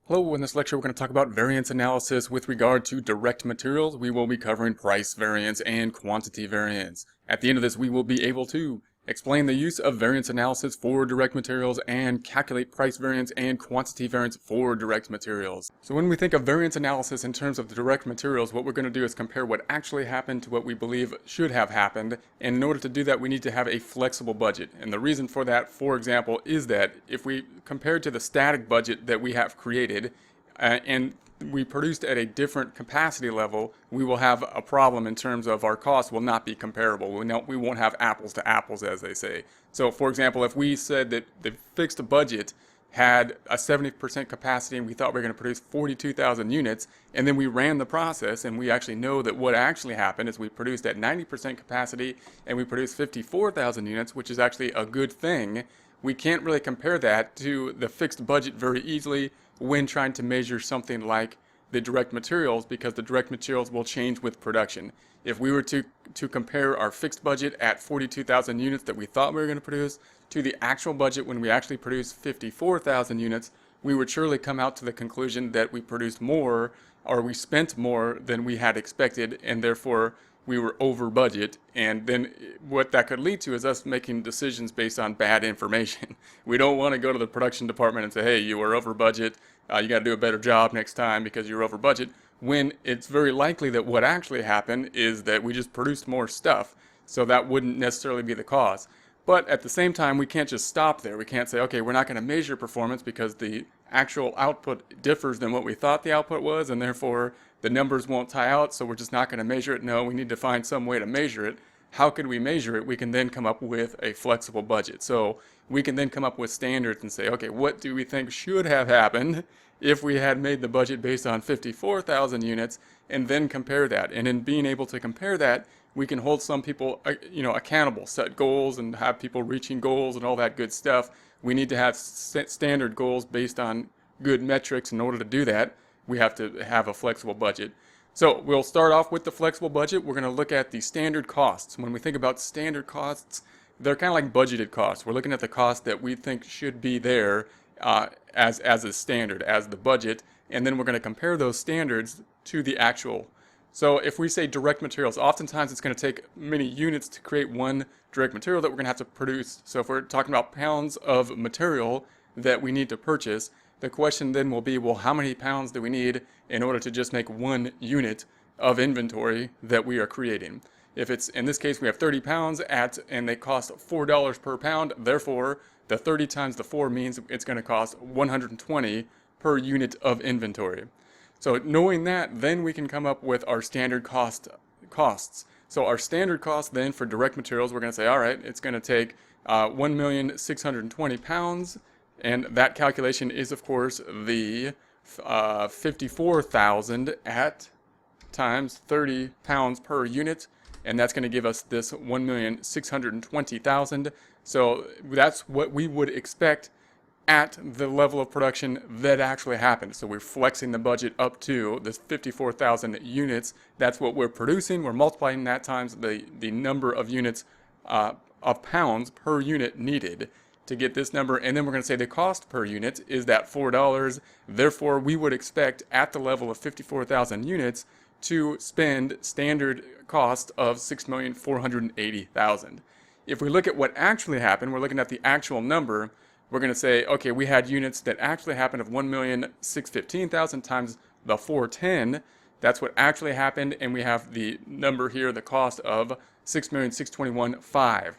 Hello, in this lecture we're going to talk about variance analysis with regard to direct materials. We will be covering price variance and quantity variance. At the end of this we will be able to explain the use of variance analysis for direct materials and calculate price variance and quantity variance for direct materials. So when we think of variance analysis in terms of the direct materials, what we're going to do is compare what actually happened to what we believe should have happened. And in order to do that, we need to have a flexible budget. And the reason for that, for example, is that if we compare to the static budget that we have created, and we produced at a different capacity level, we will have a problem in terms of our costs will not be comparable. We won't have apples to apples, as they say. So for example, if we said that the fixed budget had a 70% capacity and we thought we were going to produce 42,000 units, and then we ran the process and we actually know that what actually happened is we produced at 90% capacity and we produced 54,000 units, which is actually a good thing. We can't really compare that to the fixed budget very easily when trying to measure something like the direct materials, because the direct materials will change with production. If we were to compare our fixed budget at 42,000 units that we thought we were going to produce to the actual budget when we actually produced 54,000 units, we would surely come out to the conclusion that we produced more, or we spent more than we had expected, and therefore we were over budget. And then what that could lead to is us making decisions based on bad information. We don't want to go to the production department and say, hey, you were over budget, you got to do a better job next time because you're over budget, when it's very likely that what actually happened is that we just produced more stuff. So that wouldn't necessarily be the cause. But at the same time, we can't just stop there. We can't say, okay, we're not going to measure performance because the actual output differs than what we thought the output was, and therefore the numbers won't tie out, so we're just not going to measure it. No, we need to find some way to measure it. How could we measure it? We can then come up with a flexible budget. So we can then come up with standards and say, okay, what do we think should have happened if we had made the budget based on 54,000 units, and then compare that. And in being able to compare that, we can hold some people accountable, set goals and have people reaching goals and all that good stuff. We need to have standard goals based on good metrics. In order to do that, we have to have a flexible budget. So we'll start off with the flexible budget. We're going to look at the standard costs. When we think about standard costs, they're kind of like budgeted costs. We're looking at the cost that we think should be there as a standard, as the budget, and then we're going to compare those standards to the actual. So if we say direct materials, oftentimes it's going to take many units to create one direct material that we're going to have to produce. So if we're talking about pounds of material that we need to purchase, the question then will be, well, how many pounds do we need in order to just make one unit of inventory that we are creating? If it's, in this case, we have 30 pounds and they cost $4 per pound, therefore the 30 times the 4 means it's going to cost 120 per unit of inventory. So knowing that, then we can come up with our standard costs. So our standard cost then for direct materials, we're going to say, all right, it's going to take 1,620 pounds, and that calculation is, of course, the 54,000 at times 30 pounds per unit, and that's going to give us this 1,620,000. So that's what we would expect at the level of production that actually happened. So we're flexing the budget up to this 54,000 units. That's what we're producing. We're multiplying that times the number of units of pounds per unit needed to get this number. And then we're going to say the cost per unit is that $4. Therefore, we would expect at the level of 54,000 units to spend standard cost of 6,480,000. If we look at what actually happened, we're looking at the actual number. We're going to say, okay, we had units that actually happened of 1,615,000 times the 410. That's what actually happened, and we have the number here, the cost of 6,621,500.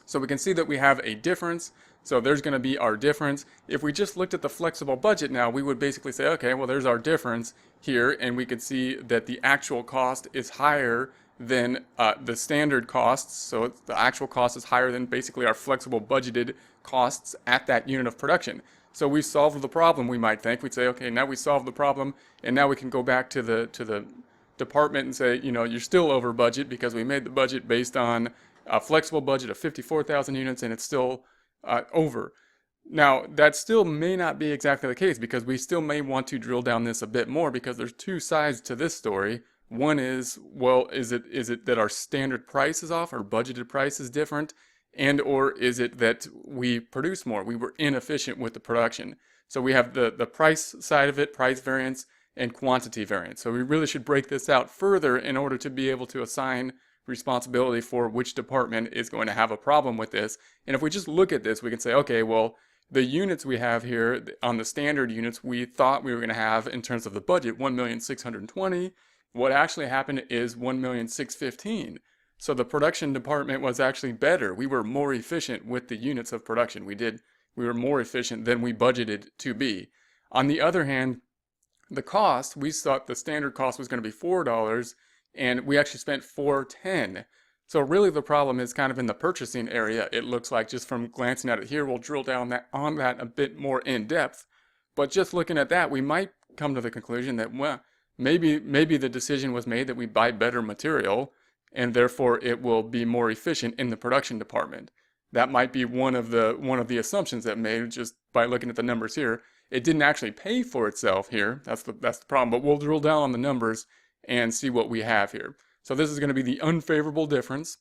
So we can see that we have a difference. So there's going to be our difference. If we just looked at the flexible budget now, we would basically say, okay, well, there's our difference here, and we could see that the actual cost is higher than the standard costs. So the actual cost is higher than basically our flexible budgeted costs at that unit of production. So we solved the problem, we might think. We'd say, okay, now we solved the problem, and now we can go back to the department and say, you're still over budget because we made the budget based on a flexible budget of 54,000 units, and it's still over. Now, that still may not be exactly the case, because we still may want to drill down this a bit more, because there's two sides to this story. One is, well, is it that our standard price is off, our budgeted price is different, and or is it that we produce more, we were inefficient with the production? So we have the price side of it, price variance, and quantity variance. So we really should break this out further in order to be able to assign responsibility for which department is going to have a problem with this. And if we just look at this, we can say, okay, well, the units we have here on the standard units, we thought we were going to have in terms of the budget 1,620,000. What actually happened is 1,615,000. So the production department was actually better. We were more efficient with the units of production. We were more efficient than we budgeted to be. On the other hand, the cost, we thought the standard cost was going to be $4, and we actually spent $4.10. So really the problem is kind of in the purchasing area, it looks like, just from glancing at it here. We'll drill down on that a bit more in depth. But just looking at that, we might come to the conclusion that, well, maybe the decision was made that we buy better material, and therefore it will be more efficient in the production department. That might be one of the assumptions that made just by looking at the numbers here. It didn't actually pay for itself here. That's the problem. But we'll drill down on the numbers and see what we have here. So this is going to be the unfavorable difference.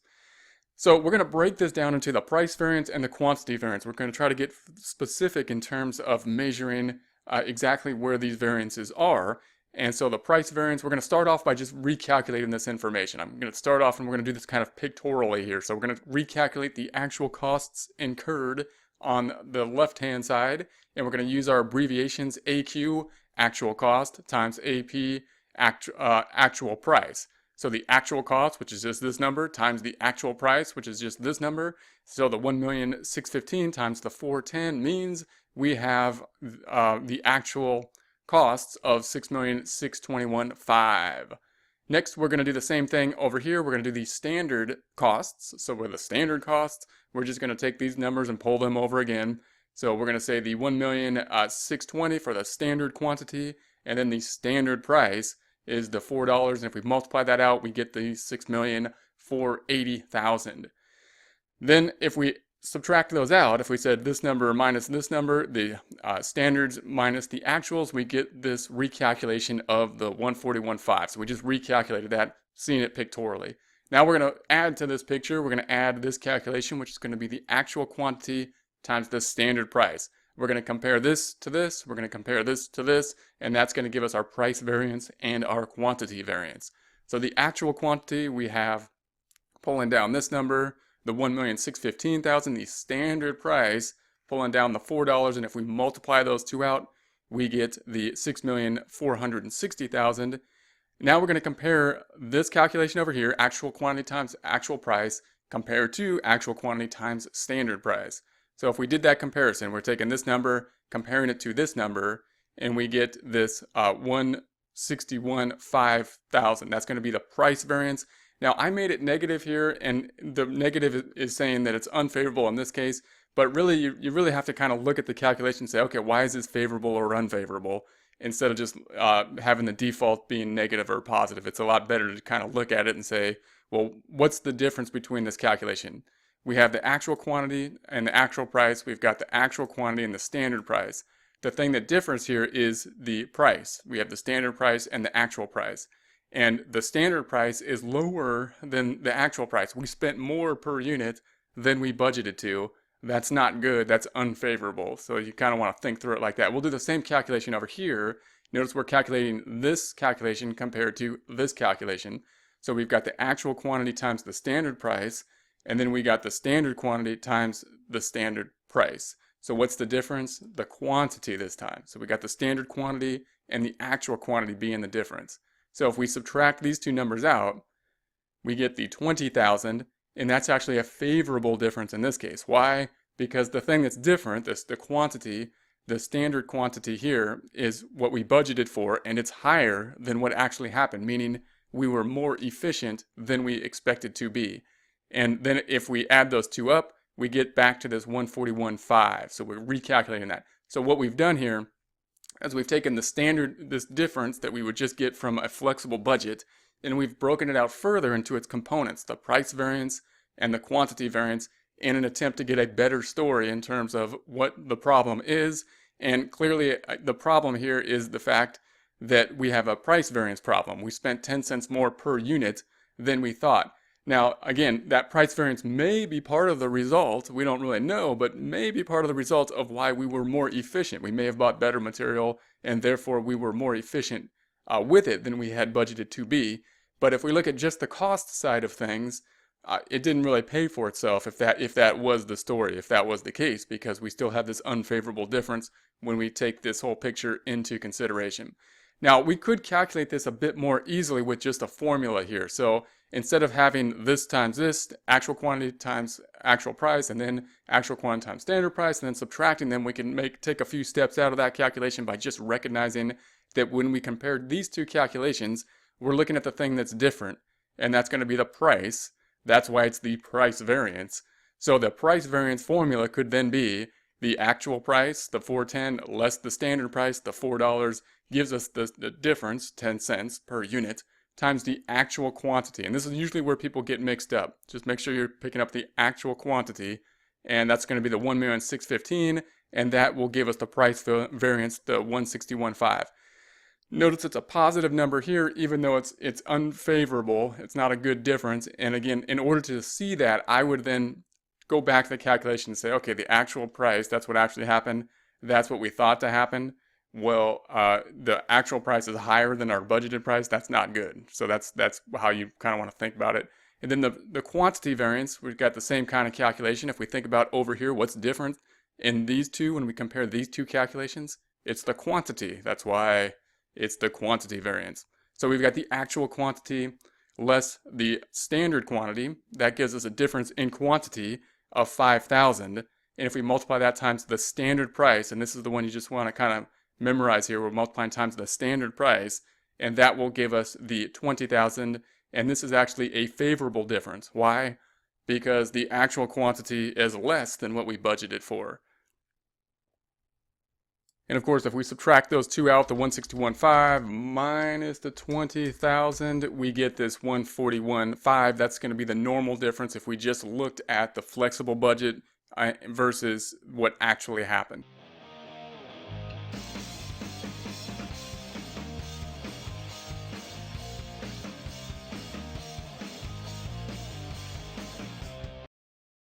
So we're going to break this down into the price variance and the quantity variance. We're going to try to get specific in terms of measuring exactly where these variances are. And so the price variance, we're going to start off by just recalculating this information. I'm going to start off and we're going to do this kind of pictorially here. So we're going to recalculate the actual costs incurred on the left-hand side, and we're going to use our abbreviations AQ, actual cost, times AP, actual price. So the actual cost, which is just this number, times the actual price, which is just this number. So the 1,615,000 times the 410 means we have the actual costs of 6,621,500. Next, we're going to do the same thing over here. We're going to do the standard costs. So with the standard costs, we're just going to take these numbers and pull them over again. So we're going to say the 1,620,000 for the standard quantity, and then the standard price is the $4. And if we multiply that out, we get the 6,480,000. Then if we subtract those out, if we said this number minus this number, the standards minus the actuals, we get this recalculation of the 141.5. So we just recalculated that, seeing it pictorially. Now we're going to add to this picture, we're going to add this calculation, which is going to be the actual quantity times the standard price. We're going to compare this to this, we're going to compare this to this, and that's going to give us our price variance and our quantity variance. So the actual quantity we have, pulling down this number, the 1,615,000, the standard price, pulling down the $4, and if we multiply those two out, we get the 6,460,000. Now we're going to compare this calculation over here, actual quantity times actual price, compared to actual quantity times standard price. So if we did that comparison, we're taking this number, comparing it to this number, and we get this 161,500. That's going to be the price variance. Now, I made it negative here, and the negative is saying that it's unfavorable in this case, but really, you really have to kind of look at the calculation and say, okay, why is this favorable or unfavorable, instead of just having the default being negative or positive. It's a lot better to kind of look at it and say, well, what's the difference between this calculation? We have the actual quantity and the actual price. We've got the actual quantity and the standard price. The thing that differs here is the price. We have the standard price and the actual price. And the standard price is lower than the actual price. We spent more per unit than we budgeted to. That's not good. That's unfavorable. So you kind of want to think through it like that. We'll do the same calculation over here. Notice we're calculating this calculation compared to this calculation. So we've got the actual quantity times the standard price, and then we got the standard quantity times the standard price. So what's the difference? The quantity this time. So we got the standard quantity and the actual quantity being the difference. So if we subtract these two numbers out, we get the 20,000, and that's actually a favorable difference in this case. Why? Because the thing that's different, the quantity, the standard quantity here is what we budgeted for, and it's higher than what actually happened, meaning we were more efficient than we expected to be. And then if we add those two up, we get back to this 141.5. So we're recalculating that. So what we've done here is we've taken the standard, this difference that we would just get from a flexible budget, and we've broken it out further into its components, the price variance and the quantity variance, in an attempt to get a better story in terms of what the problem is. And clearly the problem here is the fact that we have a price variance problem. We spent 10 cents more per unit than we thought. Now, again, that price variance may be part of the result. We don't really know, but may be part of the result of why we were more efficient. We may have bought better material, and therefore we were more efficient with it than we had budgeted to be. But if we look at just the cost side of things, it didn't really pay for itself if that was the story, if that was the case, because we still have this unfavorable difference when we take this whole picture into consideration. Now, we could calculate this a bit more easily with just a formula here. So instead of having this times this, actual quantity times actual price, and then actual quantity times standard price, and then subtracting them, we can take a few steps out of that calculation by just recognizing that when we compare these two calculations, we're looking at the thing that's different, and that's going to be the price. That's why it's the price variance. So the price variance formula could then be the actual price, the $4.10, less the standard price, the $4, gives us the difference, 10 cents per unit, times the actual quantity. And this is usually where people get mixed up. Just make sure you're picking up the actual quantity, and that's going to be the 1,615,000, and that will give us the price variance, the 161.5. Notice it's a positive number here, even though it's unfavorable. It's not a good difference. And again, in order to see that, I would then go back to the calculation and say, okay, the actual price, that's what actually happened. That's what we thought to happen. Well, the actual price is higher than our budgeted price. That's not good. So that's how you kind of want to think about it. And then the quantity variance, we've got the same kind of calculation. If we think about over here, what's different in these two when we compare these two calculations? It's the quantity. That's why it's the quantity variance. So we've got the actual quantity less the standard quantity. That gives us a difference in quantity of 5,000. And if we multiply that times the standard price, and this is the one you just want to kind of memorize here, we're multiplying times the standard price, and that will give us the 20,000. And this is actually a favorable difference. Why? Because the actual quantity is less than what we budgeted for. And of course, if we subtract those two out, the 161.5 minus the 20,000, we get this 141.5. That's going to be the normal difference if we just looked at the flexible budget versus what actually happened.